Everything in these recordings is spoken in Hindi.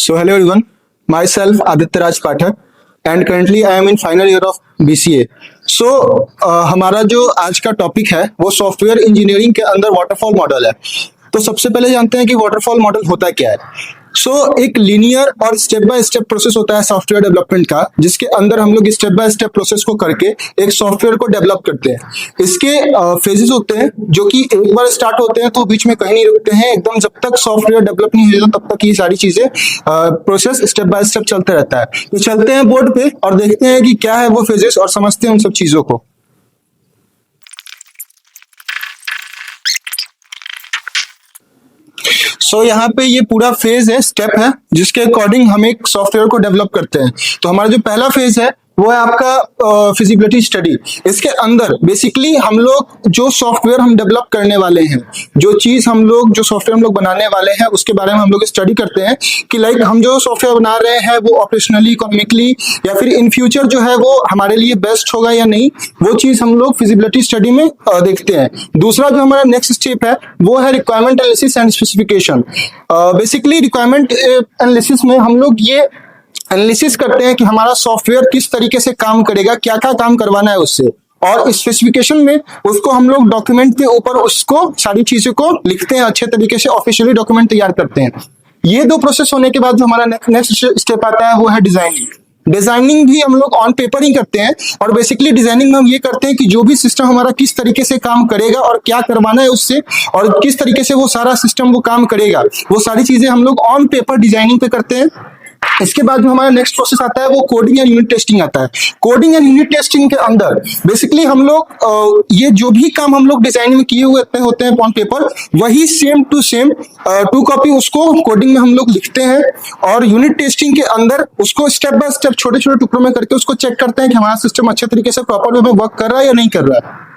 So hello everyone, myself Aditya Raj Pathak and currently I am in final year of BCA. So हमारा जो आज का टॉपिक है वो सॉफ्टवेयर इंजीनियरिंग के अंदर वाटरफॉल मॉडल है। तो सबसे पहले जानते हैं कि वाटरफॉल मॉडल होता क्या है। एक लीनियर और स्टेप बाय स्टेप प्रोसेस होता है सॉफ्टवेयर डेवलपमेंट का, जिसके अंदर हम लोग स्टेप बाय स्टेप प्रोसेस को करके एक सॉफ्टवेयर को डेवलप करते हैं। इसके फेजेस होते हैं जो कि एक बार स्टार्ट होते हैं तो बीच में कहीं नहीं रुकते हैं, एकदम जब तक सॉफ्टवेयर डेवलप नहीं हो जाता तब तक ये सारी चीजें प्रोसेस स्टेप बाय स्टेप चलते रहता है। तो चलते हैं बोर्ड पे और देखते हैं कि क्या है वो फेजेस और समझते हैं उन सब चीजों को। यहाँ पे ये पूरा फेज है, स्टेप है, जिसके अकॉर्डिंग हम एक सॉफ्टवेयर को डेवलप करते हैं। तो हमारा जो पहला फेज है वो है आपका फिजिबिलिटी स्टडी। इसके अंदर बेसिकली हम लोग जो सॉफ्टवेयर हम डेवलप करने वाले हैं, जो सॉफ्टवेयर हम लोग बनाने वाले हैं, उसके बारे में हम लोग स्टडी करते हैं कि लाइक हम जो सॉफ्टवेयर बना रहे हैं वो ऑपरेशनली, इकोनॉमिकली या फिर इन फ्यूचर जो है वो हमारे लिए बेस्ट होगा या नहीं, वो चीज हम लोग फिजिबिलिटी स्टडी में देखते हैं। दूसरा जो हमारा नेक्स्ट स्टेप है वो है requirement analysis and specification. Basically requirement analysis में हम लोग ये एनालिसिस करते हैं कि हमारा सॉफ्टवेयर किस तरीके से काम करेगा, क्या क्या काम करवाना है उससे, और स्पेसिफिकेशन में उसको हम लोग डॉक्यूमेंट के ऊपर उसको सारी चीजों को लिखते हैं, अच्छे तरीके से ऑफिशियली डॉक्यूमेंट तैयार करते हैं। ये दो प्रोसेस होने के बाद जो हमारा नेक्स्ट स्टेप आता है वो है डिजाइनिंग। डिजाइनिंग भी हम लोग ऑन पेपर ही करते हैं और बेसिकली डिजाइनिंग में हम ये करते हैं कि जो भी सिस्टम हमारा किस तरीके से काम करेगा और क्या करवाना है उससे और किस तरीके से वो सारा सिस्टम वो काम करेगा, वो सारी चीजें हम लोग ऑन पेपर डिजाइनिंग पे करते हैं। इसके बाद जो हमारा नेक्स्ट प्रोसेस आता है वो कोडिंग एंड यूनिट टेस्टिंग आता है। कोडिंग एंड यूनिट टेस्टिंग के अंदर बेसिकली हम लोग ये जो भी काम हम लोग डिजाइन में किए हुए होते हैं ऑन पेपर, वही सेम टू सेम 2 कॉपी उसको कोडिंग में हम लोग लिखते हैं और यूनिट टेस्टिंग के अंदर उसको स्टेप बाय स्टेप छोटे छोटे टुकड़ों में करके उसको चेक करते हैं कि हमारा सिस्टम अच्छे तरीके से प्रॉपर वे में वर्क कर रहा है या नहीं कर रहा है।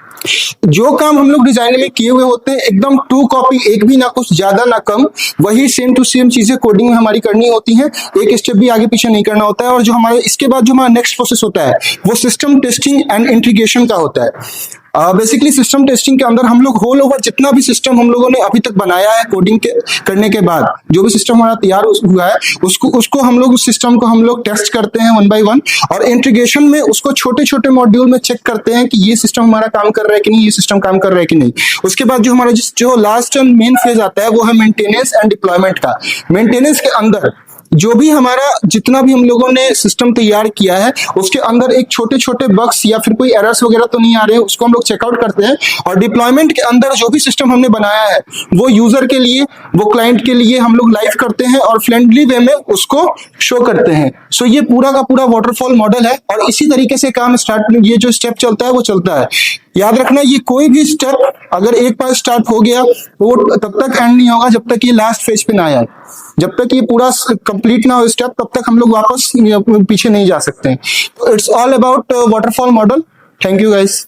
जो काम हम लोग डिजाइन में किए हुए होते हैं एकदम 2 कॉपी, एक भी ना कुछ ज्यादा ना कम, वही सेम टू सेम चीजें कोडिंग में हमारी करनी होती हैं, एक स्टेप भी आगे पीछे नहीं करना होता है। और जो हमारे इसके बाद जो हमारा नेक्स्ट प्रोसेस होता है वो सिस्टम टेस्टिंग एंड इंटीग्रेशन का होता है। बेसिकली सिस्टम टेस्टिंग के अंदर हम लोग होल ओवर जितना भी सिस्टम हम लोगों ने अभी तक बनाया है कोडिंग के करने के बाद, जो भी सिस्टम हमारा तैयार हुआ है उसको हम लोग उस सिस्टम को हम लोग टेस्ट करते हैं 1 by 1 और इंटीग्रेशन में उसको छोटे छोटे मॉड्यूल में चेक करते हैं कि ये सिस्टम हमारा काम कर रहा है कि नहीं, ये सिस्टम काम कर रहा है कि नहीं। उसके बाद जो हमारा जो लास्ट एंड मेन फेज आता है वो है मेंटेनेंस एंड डिप्लॉयमेंट का। मेंटेनेंस के अंदर जो भी हमारा जितना भी हम लोगों ने सिस्टम तैयार किया है उसके अंदर एक छोटे छोटे बग्स या फिर कोई एरर्स वगैरह तो नहीं आ रहे हैं, उसको हम लोग चेकआउट करते हैं। और डिप्लॉयमेंट के अंदर जो भी सिस्टम हमने बनाया है वो यूजर के लिए, वो क्लाइंट के लिए हम लोग लाइव करते हैं और फ्रेंडली वे में उसको शो करते हैं। ये पूरा का पूरा वाटरफॉल मॉडल है और इसी तरीके से काम ये जो स्टेप चलता है वो चलता है। याद रखना ये कोई भी स्टेप अगर एक बार स्टार्ट हो गया तो वो तब तक एंड नहीं होगा जब तक ये लास्ट फेज पे ना आए। जब तक ये पूरा कंप्लीट ना हो स्टेप तब तक हम लोग वापस पीछे नहीं जा सकते। तो it's all about waterfall model. Thank you guys.